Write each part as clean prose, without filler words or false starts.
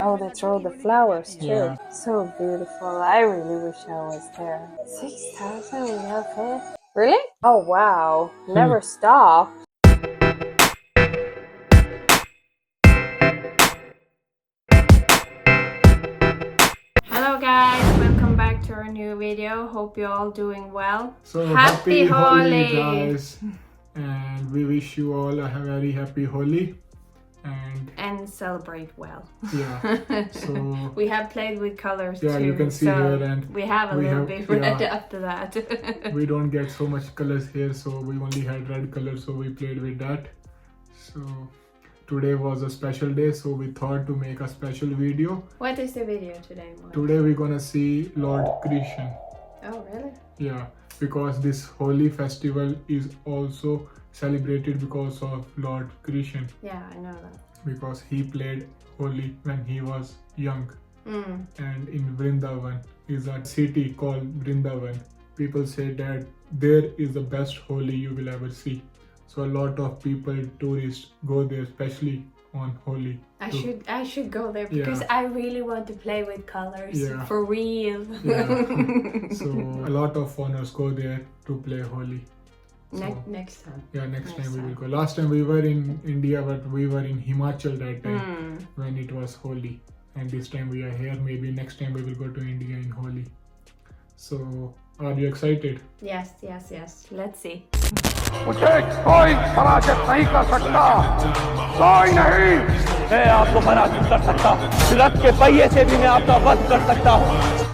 Oh, they throw the flowers too. Yeah. So beautiful. I really wish I was there. 6,000 we have here. Really? Oh wow. Never stop. Hello guys, welcome back to our new video. Hope you're all doing well. So Happy Holi guys, and we wish you all a very happy Holi. And celebrate well. Yeah, so we have played with colors yeah, too. you can see so here, and we have a little bit red yeah, after that. we don't get so much colors here, so we only had red color, so we played with that. So today was a special day, so we thought to make a special video. What is the video today, Mark? Today we're gonna see Lord Krishna. Oh really? Yeah, because this Holi festival is also celebrated because of Lord Krishna. Yeah, I know that. Because he played Holi when he was young. And in Vrindavan is a city called Vrindavan. People say that there is the best Holi you will ever see. So a lot of people, tourists, go there, especially on Holi. I should go there because I really want to play with colors for real. Yeah. So a lot of foreigners go there to play Holi. So, next time. Yeah, next time we will go. Last time we were in India, but we were in Himachal that time when it was Holi. And this time we are here. Maybe next time we will go to India in Holi. So, are you excited? Yes. Let's see. मुझे कोई पराजित नहीं कर सकता, कोई नहीं। मैं आपको पराजित कर सकता, रथ के पहिए से भी मैं आपका वध कर सकता हूँ।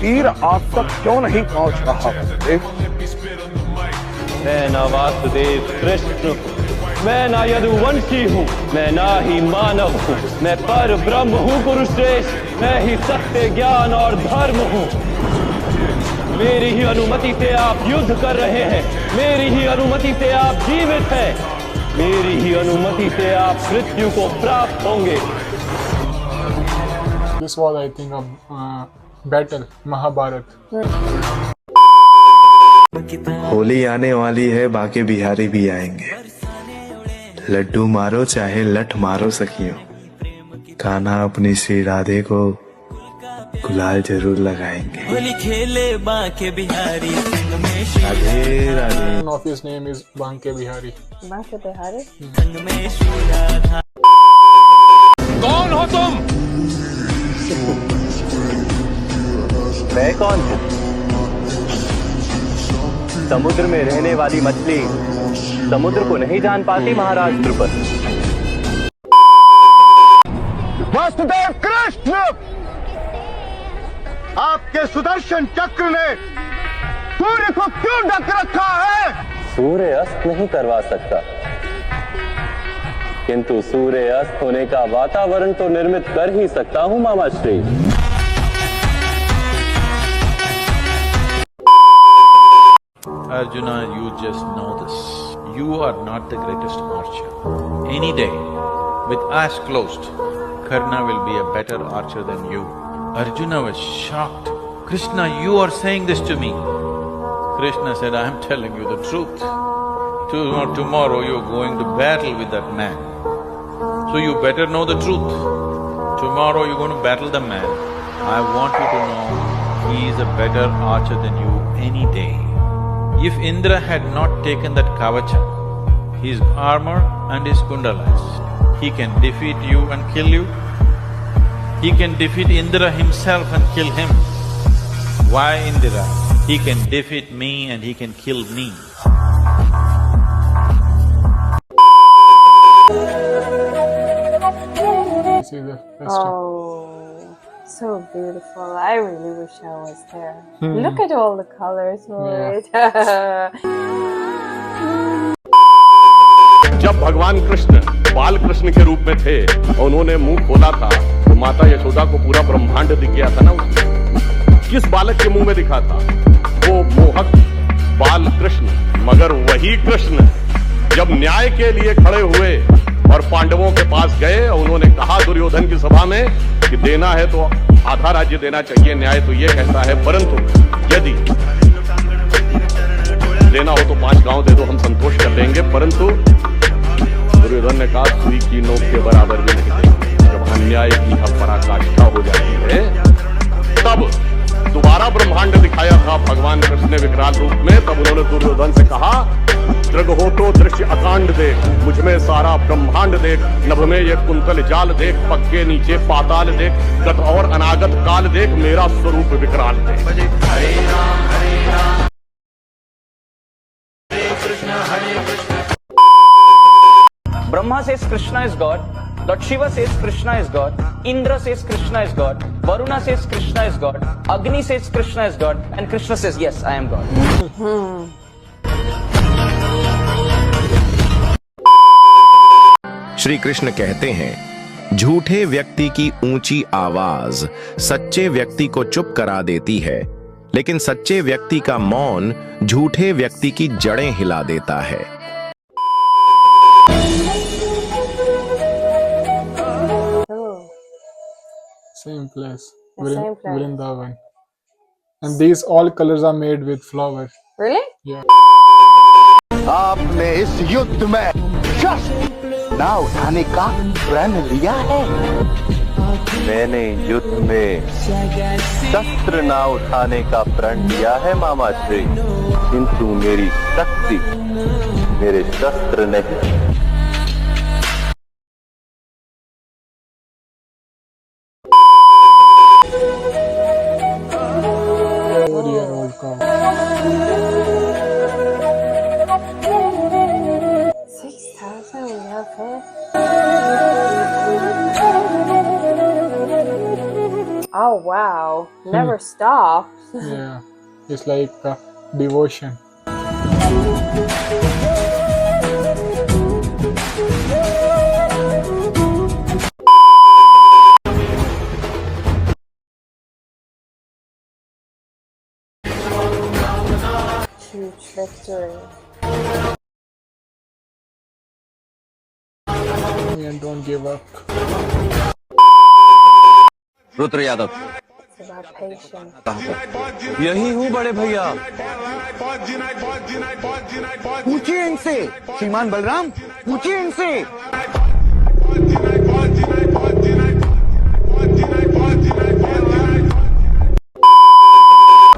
तीर आप तक क्यों नहीं पहुंच रहा है? मैं ना वासुदेव कृष्ण, मैं ना यदुवंशी हूँ, मैं ना ही मानव हूँ, मैं पर ब्रह्म हूँ कुरुश्रेष्ठ, मैं ही सत्य ज्ञान और धर्म हूँ। मेरी ही अनुमति से आप युद्ध कर रहे हैं, मेरी ही अनुमति से आप जीवित हैं, मेरी ही अनुमति से आप मृत्यु को प्राप्त होंगे। This was, I think, a battle, Mahabharat. Holi आने वाली है, बाके बिहारी भी आएंगे। लड्डू मारो चाहे लठ मारो सखियों, कान्हा अपनी श्री राधे को गुलाल जरूर लगाएंगे। होली खेले बाके बिहारी संग में Radhe Radhe. One of his name is Banke Bihari. Banke Bihari? संग में श्री राधा। कौन हो तुम? मैं कौन हूँ? समुद्र में रहने वाली मछली समुद्र को नहीं जान पाती महाराज द्रुपद। वासुदेव कृष्ण, आपके सुदर्शन चक्र ने सूर्य को क्यों ढक रखा है? सूर्य अस्त नहीं करवा सकता, किंतु सूर्य अस्त होने का वातावरण तो निर्मित कर ही सकता हूँ मामा Shri. Arjuna, you just know this. You are not the greatest archer. Any day, with eyes closed, Karna will be a better archer than you. Arjuna was shocked. Krishna, you are saying this to me. Krishna said, I am telling you the truth. Tomorrow you are going to battle with that man. So you better know the truth. Tomorrow you're going to battle the man. I want you to know he is a better archer than you any day. If Indra had not taken that kavacha, his armor and his kundalas, he can defeat you and kill you. He can defeat Indra himself and kill him. Why Indra? He can defeat me and he can kill me. This is the festival. Oh, so beautiful. I really wish I was there. Look at all the colors for it. जब भगवान कृष्ण बाल कृष्ण के रूप में थे और उन्होंने मुंह खोला था तो माता यशोदा को पूरा ब्रह्मांड दिख गया था ना उसमें। किस बालक के मुंह में दिखा था? वो मोहक बाल कृष्ण। मगर वही कृष्ण जब न्याय के लिए खड़े हुए और पांडवों के पास गए और उन्होंने कहा दुर्योधन की सभा में कि देना है तो आधा राज्य देना चाहिए, न्याय तो ये कहता है, परंतु यदि देना हो तो 5 गांव दे दो, हम संतोष कर लेंगे, परंतु दुर्योधन ने कहा सुई की नोक के बराबर भी नहीं देंगे। जब अन्याय की पराकाष्ठा हो जाती है तब दोबारा ब्रह्मांड दिखाया था भगवान कृष्ण ने विकराल रूप में। तब उन्होंने दुर्योधन से कहा दृगहोतो दृश्य अकांड देख, मुझमें सारा ब्रह्मांड देख, नभ में ये कुंतल जाल देख, पग के नीचे पाताल देख, गत और अनागत काल देख, मेरा स्वरूप विकराल देख। हरे Ram Brahma says Krishna is God, Lord Shiva says Krishna is God, Indra says Krishna is God, Varuna says Krishna is God, Agni says Krishna is God, and Krishna says, yes, I am God. Shri Krishna कहते हैं, झूठे व्यक्ति की ऊंची आवाज सच्चे व्यक्ति को चुप करा देती है, लेकिन सच्चे व्यक्ति का मौन झूठे व्यक्ति की जड़ें हिला देता है। Same place. The same place. Vrindavan. And these all colors are made with flower. Really? Yeah. आपने इस युद्ध में शस्त्र ना उठाने का प्रण लिया है। मैंने युद्ध में शस्त्र ना उठाने का प्रण लिया है मामा श्री, किंतु मेरी शक्ति मेरे शस्त्र नहीं। Four-year-old cow. 6,000 we have here. Oh wow, never stops. Yeah. It's like devotion. Huge victory. And don't give up. Rudra Yadav, It's about patience. यही हूँ बड़े भैया। पूछिए इनसे, श्रीमान बलराम, पूछिए इनसे।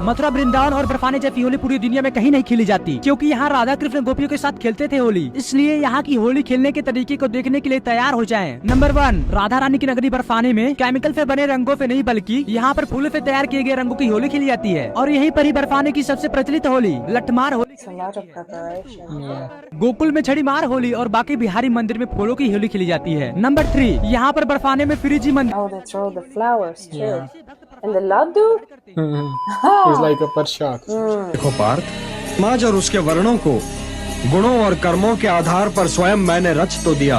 मथुरा, वृंदावन और बर्फाने जैसी होली पूरी दुनिया में कहीं नहीं खेली जाती, क्योंकि यहाँ राधा कृष्ण गोपियों के साथ खेलते थे होली। इसलिए यहाँ की होली खेलने के तरीके को देखने के लिए तैयार हो जाएं। नंबर 1, राधा रानी की नगरी बर्फाने में केमिकल से बने रंगों से नहीं बल्कि यहाँ पर फूलों से तैयार किए गए रंगों की होली खेली जाती है। और यहीं पर ही बर्फाने की सबसे प्रचलित Holi Lathmar Holi, It's a lot of preparation. Gokul में छड़ी मार होली और बाकी बिहारी मंदिर में फूलों की होली खेली जाती है। नंबर 3, यहाँ पर बर्फाने में फ्रीजी मंदिर। Oh, they throw the flowers too. And the laddu? It's like a prasad. देखो पार्थ, समाज और उसके वर्णों को गुणों और कर्मों के आधार पर स्वयं मैंने रच तो दिया,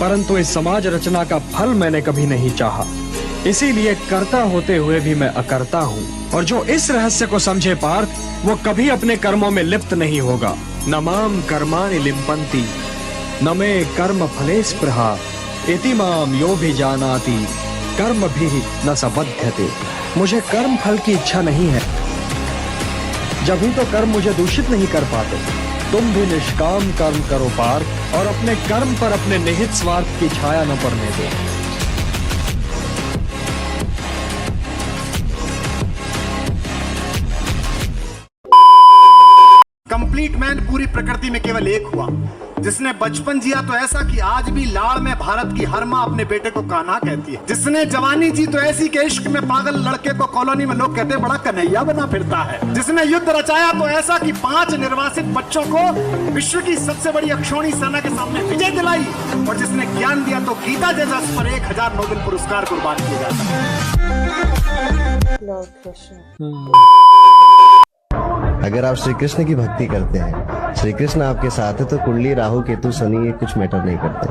परंतु इस समाज रचना का फल मैंने कभी नहीं चाहा। इसीलिए कर्ता होते हुए भी मैं अकर्ता हूँ, और जो इस रहस्य को समझे पार्थ, वो कभी अपने कर्मों में लिप्त नहीं होगा। न माम कर्माणि लिम्पन्ति, न मे कर्म फले स्पृहा, इति माम यो भी जानाति, कर्म भी न सबध्यते। मुझे कर्म फल की इच्छा नहीं है, जब ही तो कर्म मुझे दूषित नहीं कर पाते। तुम भी निष्काम कर्म करो पार्थ, और अपने कर्म पर अपने निहित स्वार्थ की छाया न पड़ने दो। कंप्लीट मैन पूरी प्रकृति में केवल एक हुआ, जिसने बचपन जिया तो ऐसा कि आज भी लाड़ में भारत की हर माँ अपने बेटे को कान्हा कहती है, जिसने जवानी जी तो ऐसी के इश्क में पागल लड़के को कॉलोनी में लोग कहते बड़ा कन्हैया बना फिरता है, जिसने युद्ध रचाया तो ऐसा कि 5 निर्वासित बच्चों को विश्व की सबसे बड़ी अक्षौणी सेना के सामने विजय दिलाई, और जिसने ज्ञान दिया तो गीता जैसा उस पर 1000 नोबेल पुरस्कार कुर्बान किए जाते हैं। Lord Krishna. अगर आप श्री कृष्ण की भक्ति करते हैं, श्री कृष्ण आपके साथ है, तो कुंडली, राहु, केतु, शनि ये कुछ मैटर नहीं करते।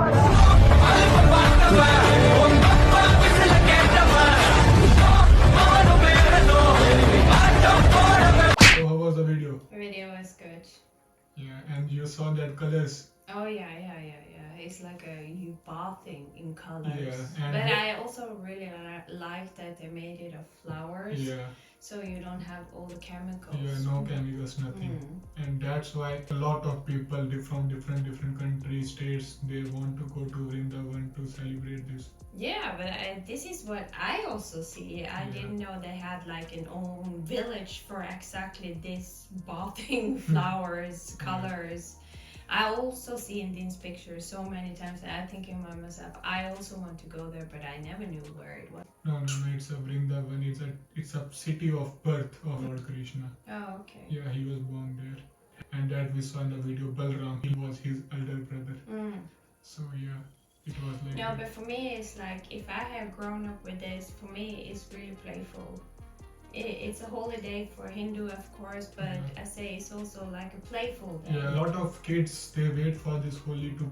So how was the video? The video was good. Yeah, and you saw that colors. Oh yeah. it's like you bathing in colors. Yeah, and but I also really like that they made it of flowers. Yeah. So you don't have all the chemicals. Yeah, no chemicals, nothing. And that's why a lot of people from different countries, states, they want to go to Vrindavan to celebrate this. Yeah, but this is what I also see. I didn't know they had like an own village for exactly this bathing flowers, colors. I also see in these pictures so many times that I'm thinking by myself, I also want to go there, but I never knew where it was. No, it's a Vrindavan. It's a city of birth of Lord Krishna. Oh, okay. Yeah, he was born there, and that we saw in the video. Balram, he was his elder brother. So yeah, it was like. No, but for me, it's like if I have grown up with this, for me, it's really playful. It's a holiday for Hindu, of course, but I say it's also like a playful day. Yeah, a lot of kids, they wait for this Holi to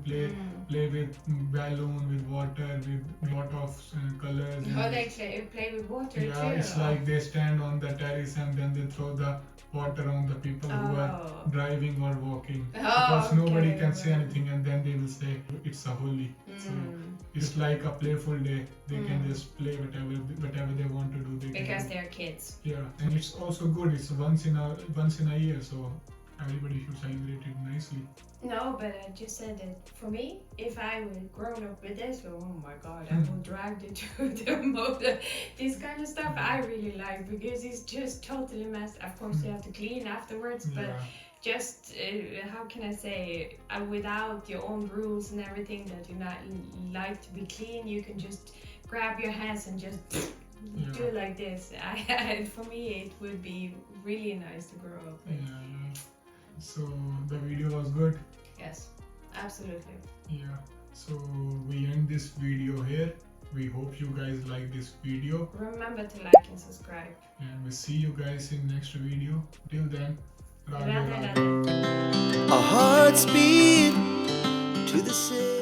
play with balloon, with water, with lot of colors. Oh, they play with water too. Yeah, it's like they stand on the terrace and then they throw the water on the people who are driving or walking. Because nobody can say anything, and then they will say it's a Holi. So it's like a playful day. They can just play whatever they want to do. Because they're kids. Yeah, and it's also good. It's once in a year, so everybody should celebrate it nicely. No, but I just said that for me, if I would grown up with this, oh my god, I will drag it to the motor. This kind of stuff I really like because it's just totally messed. Of course, you have to clean afterwards, but just how can I say, without your own rules and everything that you not like to be clean, you can just grab your hands and just do it like this. For me, it would be really nice to grow up with. Yeah. So the video was good. Yes, absolutely. Yeah. So we end this video here. We hope you guys like this video. Remember to like and subscribe. And we'll see you guys in next video. Till then, Radhe Radhe Radhe. Our hearts beat to the city.